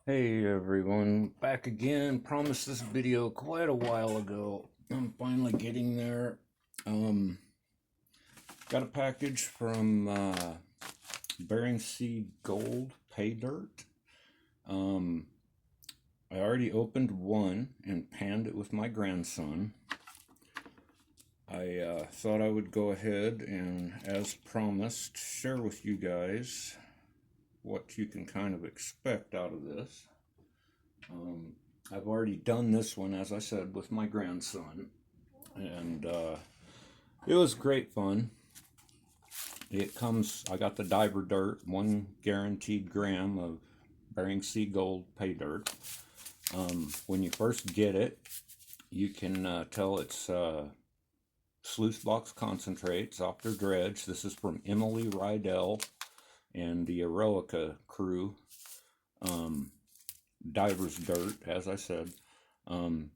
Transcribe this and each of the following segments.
Hey everyone, back again. Promised this video quite a while ago. I'm finally getting there. Um, got a package from Bering Sea Gold Pay Dirt. Um, I already opened one and panned it with my grandson. I thought I would go ahead and, as promised, share with you guys what you can kind of expect out of this. Um, I've already done this one, as I said, with my grandson, and it was great fun. I got the diver dirt, one guaranteed gram of Bering Sea Gold pay dirt. When you first get it, you can tell it's sluice box concentrate, softer dredge. This is from Emily Rydell and the Eroica crew. Diver's dirt, as I said. Um,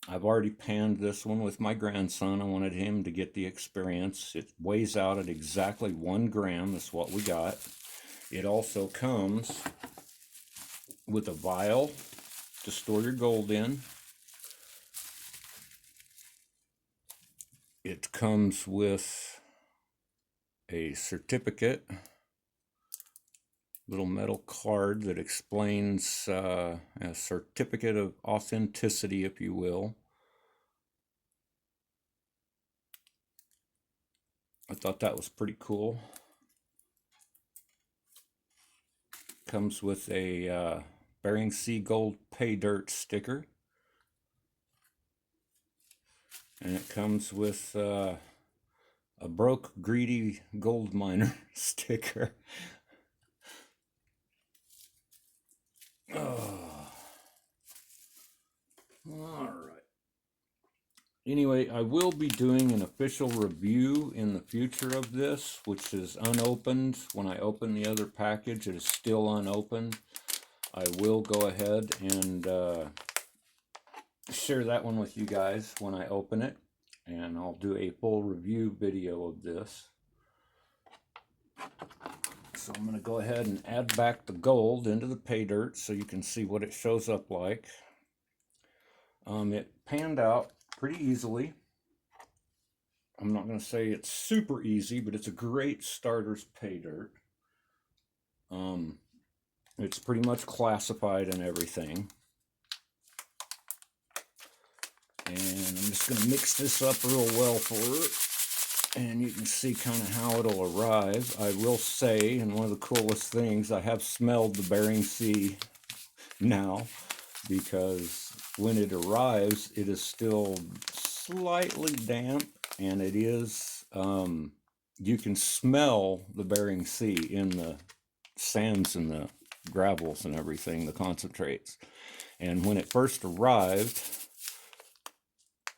I've already panned this one with my grandson. I wanted him to get the experience. It weighs out at exactly 1 gram. That's what we got. It also comes with a vial to store your gold in. It comes with a certificate, little metal card that explains a certificate of authenticity, if you will. I thought that was pretty cool. Comes with a Bering Sea Gold Pay Dirt sticker. And it comes with a broke greedy gold miner sticker. Oh. All right. Anyway, I will be doing an official review in the future of this, which is unopened. When I open the other package, it is still unopened. I will go ahead and share that one with you guys when I open it, and I'll do a full review video of this. So I'm going to go ahead and add back the gold into the pay dirt so you can see what it shows up like. It panned out pretty easily. I'm not going to say it's super easy, but it's a great starter's pay dirt. It's pretty much classified and everything. And I'm just going to mix this up real well for her, and you can see kind of how it'll arrive. I will say, and one of the coolest things, I have smelled the Bering Sea now, because when it arrives, it is still slightly damp, and it is, you can smell the Bering Sea in the sands and the gravels and everything, the concentrates. And when it first arrived,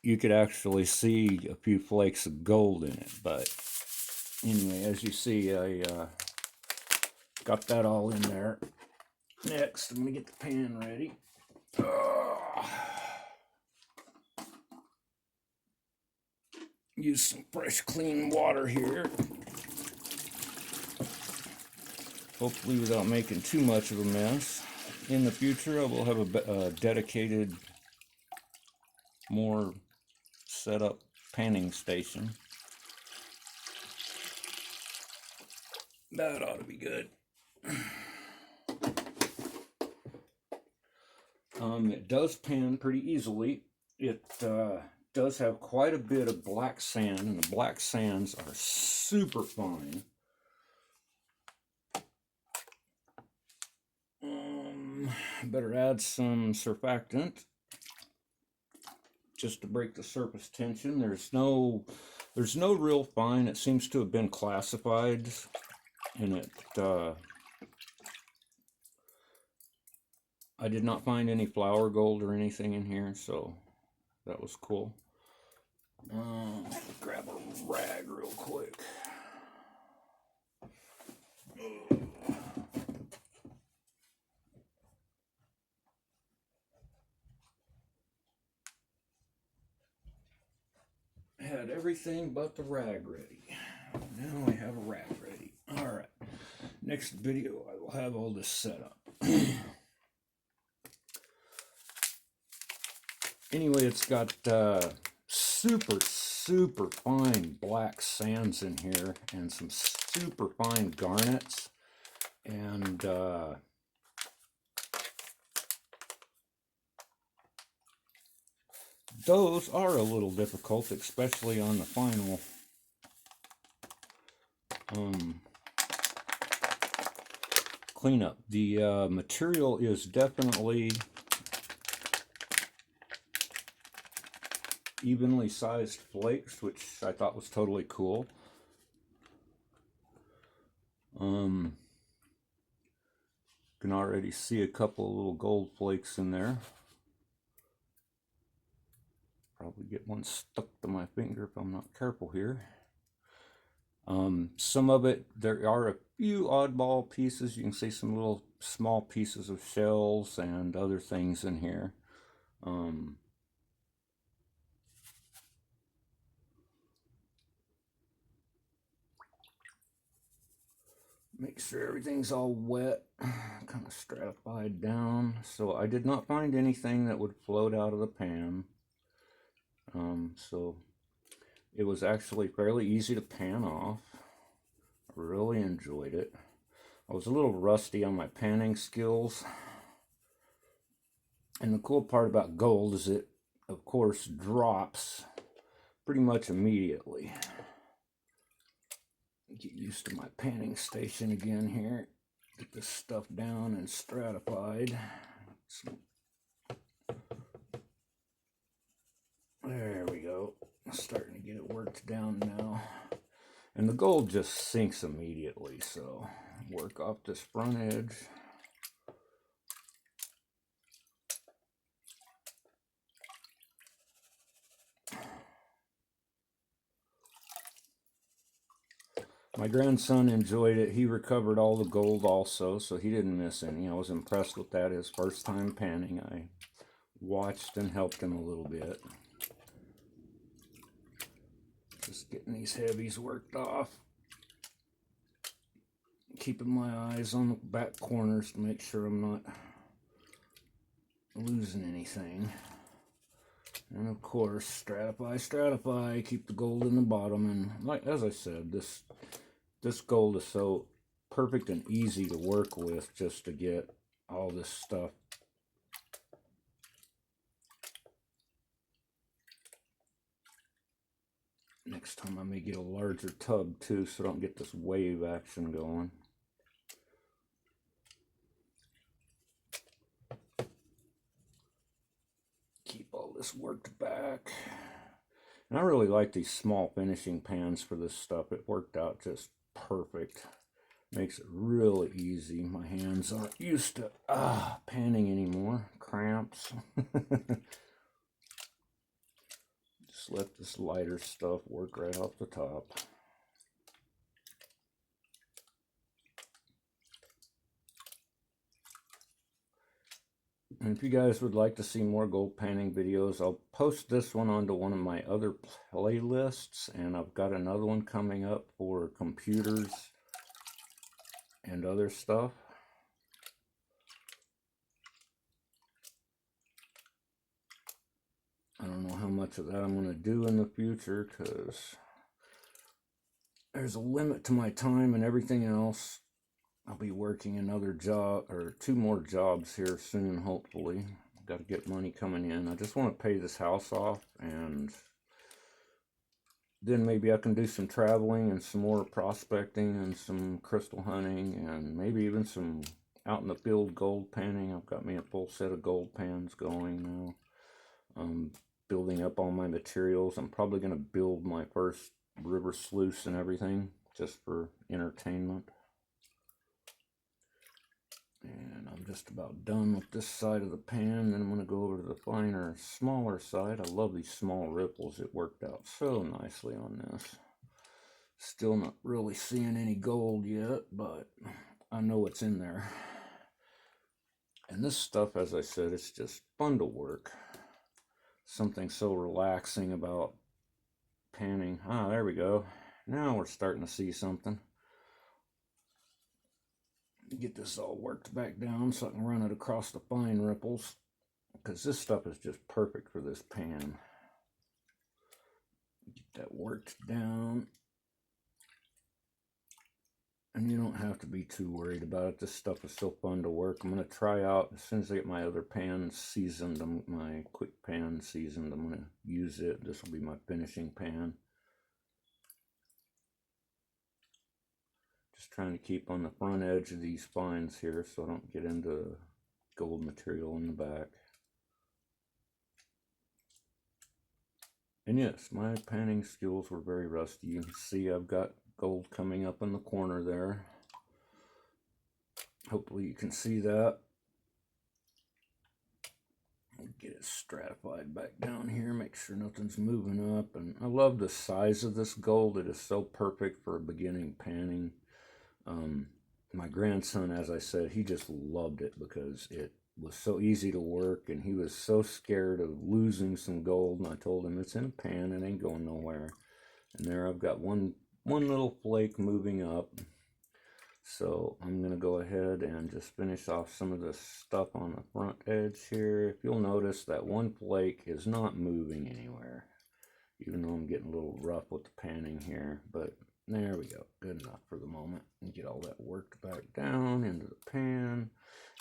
you could actually see a few flakes of gold in it. But anyway, as you see, I got that all in there. Next, I'm going to get the pan ready. Use some fresh, clean water here. Hopefully without making too much of a mess. In the future, I will have a dedicated, more set up panning station. That ought to be good. It does pan pretty easily. It does have quite a bit of black sand, and the black sands are super fine. Better add some surfactant just to break the surface tension. There's no real fine. It seems to have been classified, and it I did not find any flour gold or anything in here, so that was cool. Grab a rag real quick. Had everything but the rag ready. Now I have a rag ready. All right. Next video, I will have all this set up. Anyway, it's got super fine black sands in here and some super fine garnets, and those are a little difficult, especially on the final cleanup. The material is definitely evenly sized flakes, which I thought was totally cool. Can already see a couple of little gold flakes in there. Probably get one stuck to my finger if I'm not careful here. Some of it, there are a few oddball pieces. You can see some little small pieces of shells and other things in here. Make sure everything's all wet, kind of stratified down. So I did not find anything that would float out of the pan. So it was actually fairly easy to pan off. I really enjoyed it. I was a little rusty on my panning skills. And the cool part about gold is it, of course, drops pretty much immediately. Get used to my panning station again here. Get this stuff down and stratified. There we go. Starting to get it worked down now. And the gold just sinks immediately, so work off this front edge. My grandson enjoyed it. He recovered all the gold also, so he didn't miss any. I was impressed with that. His first time panning. I watched and helped him a little bit. Just getting these heavies worked off. Keeping my eyes on the back corners to make sure I'm not losing anything. And of course, stratify, keep the gold in the bottom. And like as I said, this gold is so perfect and easy to work with just to get all this stuff. Next time I may get a larger tub too, so I don't get this wave action going. Keep all this worked back. And I really like these small finishing pans for this stuff. It worked out just perfect. Makes it really easy. My hands aren't used to panning anymore. Cramps. Just let this lighter stuff work right off the top. And if you guys would like to see more gold panning videos, I'll post this one onto one of my other playlists, and I've got another one coming up for computers and other stuff. I don't know how much of that I'm going to do in the future, because there's a limit to my time and everything else. I'll be working another job, or 2 more jobs here soon, hopefully. Got to get money coming in. I just want to pay this house off, and then maybe I can do some traveling and some more prospecting and some crystal hunting, and maybe even some out in the field gold panning. I've got me a full set of gold pans going now. I'm building up all my materials. I'm probably going to build my first river sluice and everything just for entertainment. And I'm just about done with this side of the pan. Then I'm going to go over to the finer, smaller side. I love these small ripples. It worked out so nicely on this. Still not really seeing any gold yet, but I know it's in there. And this stuff, as I said, it's just fun to work. Something so relaxing about panning. Ah, there we go. Now we're starting to see something. Get this all worked back down so I can run it across the fine ripples. because this stuff is just perfect for this pan. Get that worked down. And you don't have to be too worried about it. This stuff is so fun to work. I'm going to try out, as soon as I get my other pans seasoned, my quick pan seasoned, I'm going to use it. This will be my finishing pan. Just trying to keep on the front edge of these spines here so I don't get into gold material in the back. And yes, my panning skills were very rusty. You can see I've got gold coming up in the corner there. Hopefully you can see that. Get it stratified back down here, make sure nothing's moving up. And I love the size of this gold. It is so perfect for a beginning panning. My grandson, as I said, he just loved it because it was so easy to work, and he was so scared of losing some gold. And I told him, it's in a pan, it ain't going nowhere. And there I've got one little flake moving up. So I'm going to go ahead and just finish off some of the stuff on the front edge here. If you'll notice that one flake is not moving anywhere, even though I'm getting a little rough with the panning here. But there we go, good enough for the moment. And get all that worked back down into the pan.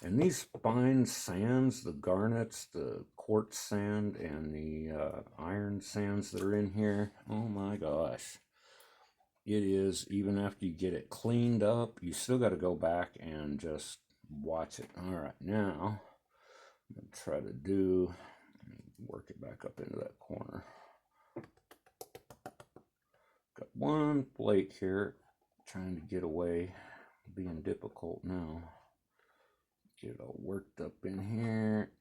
And these fine sands, the garnets, the quartz sand, and the iron sands that are in here, oh my gosh. It is, even after you get it cleaned up, you still got to go back and just watch it. All right, now I'm going to try to work it back up into that corner. Got one flake here, trying to get away, being difficult now. Get it all worked up in here.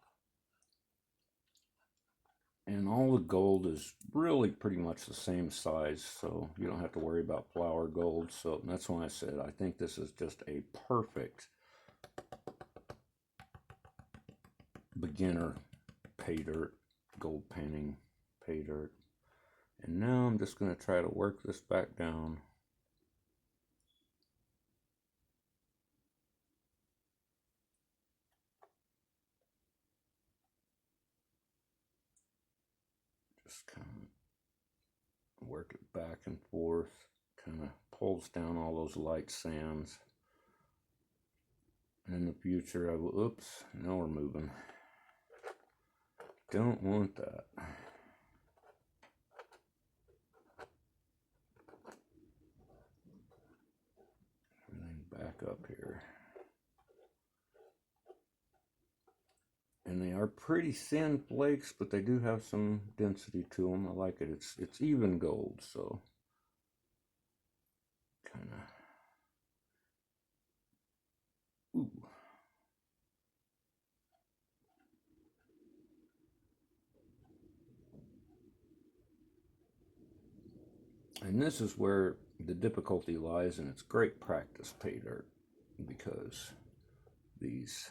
And all the gold is really pretty much the same size, so you don't have to worry about flour gold. So that's why I said I think this is just a perfect beginner pay dirt, gold panning pay dirt. And now I'm just going to try to work this back down. Just kind of work it back and forth, kind of pulls down all those light sands. And in the future I will, oops, now we're moving. Don't want that. Everything back up here. And they are pretty thin flakes, but they do have some density to them. I like it. It's even gold, so kind of. Ooh. And this is where the difficulty lies, and it's great practice pay dirt, because these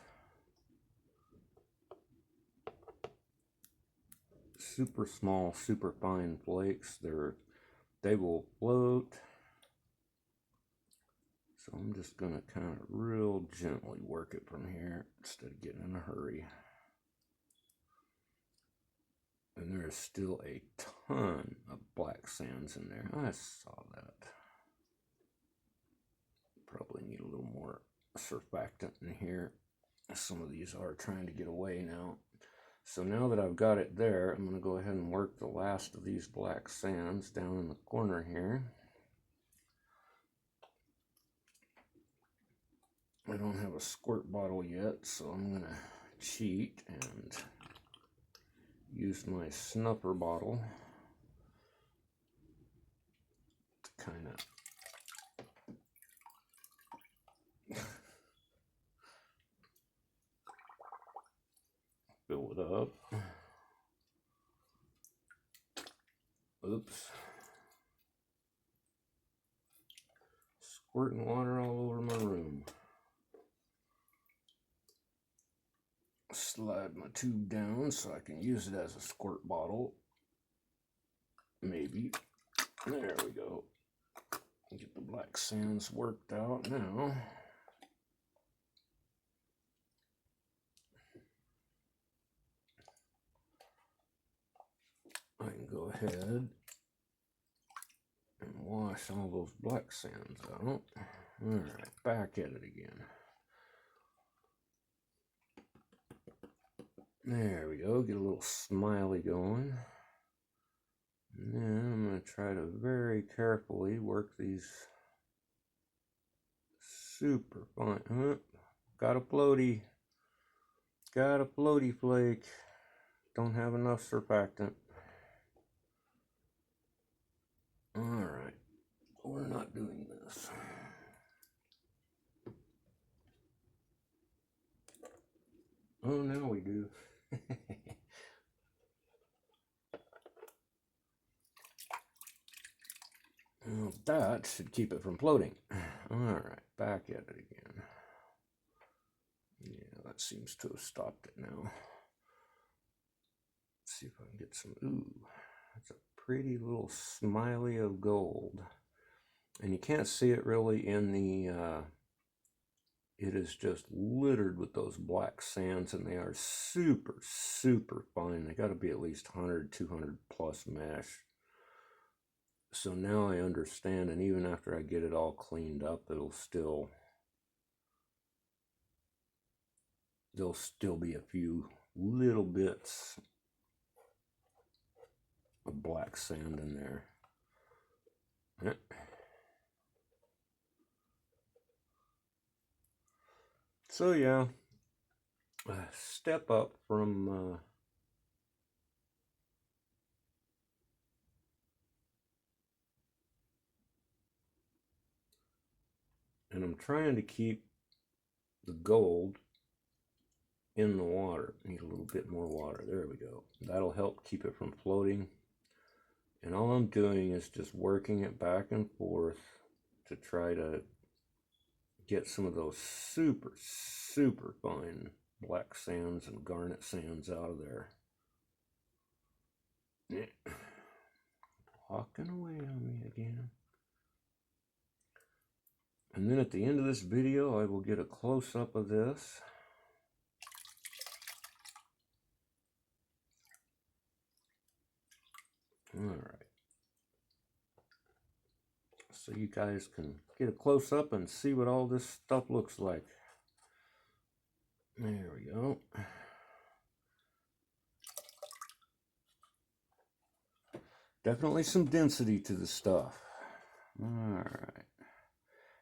super small, super fine flakes, they will float. So I'm just going to kind of real gently work it from here instead of getting in a hurry. And there is still a ton of black sands in there. I saw that. Probably need a little more surfactant in here. Some of these are trying to get away now. So now that I've got it there, I'm going to go ahead and work the last of these black sands down in the corner here. I don't have a squirt bottle yet, so I'm going to cheat and use my snuffer bottle to kind of fill it up. Oops. Squirting water all over my room. Slide my tube down so I can use it as a squirt bottle. Maybe. There we go. Get the black sands worked out now. ahead and wash all those black sands out. Alright, back at it again. There we go, get a little smiley going. And then I'm going to try to very carefully work these super fine. Got a floaty. Got a floaty flake. Don't have enough surfactant. Alright, we're not doing this. Oh, now we do. Well, that should keep it from floating. Alright, back at it again. Yeah, that seems to have stopped it now. Let's see if I can get some. Ooh, that's a pretty little smiley of gold. And you can't see it really in the, it is just littered with those black sands, and they are super, super fine. They got to be at least 100, 200 plus mesh. So now I understand, and even after I get it all cleaned up, there'll still be a few little bits of black sand in there. So yeah, step up from and I'm trying to keep the gold in the water. Need a little bit more water. There we go. That'll help keep it from floating. And all I'm doing is just working it back and forth to try to get some of those super, super fine black sands and garnet sands out of there. Walking away on me again. And then at the end of this video, I will get a close-up of this. Alright. So you guys can get a close-up and see what all this stuff looks like. There we go. Definitely some density to the stuff. Alright.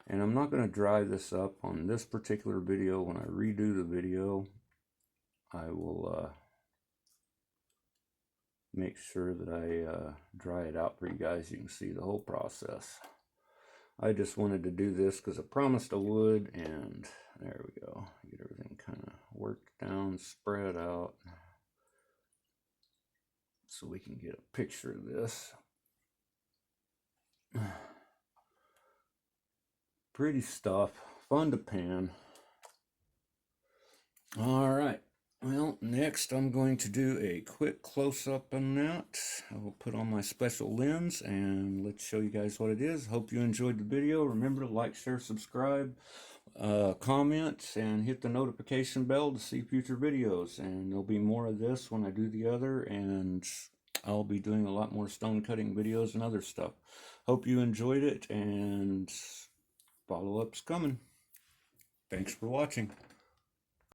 And I'm not going to dry this up on this particular video. When I redo the video, I will make sure that I dry it out for you guys. You can see the whole process. I just wanted to do this because I promised I would, and there we go. Get everything kind of worked down, spread out, so we can get a picture of this. Pretty stuff, fun to pan. All right. Well, next I'm going to do a quick close-up on that. I will put on my special lens and let's show you guys what it is. Hope you enjoyed the video. Remember to like, share, subscribe, comment, and hit the notification bell to see future videos. And there'll be more of this when I do the other, and I'll be doing a lot more stone cutting videos and other stuff. Hope you enjoyed it, and follow-up's coming. Thanks for watching.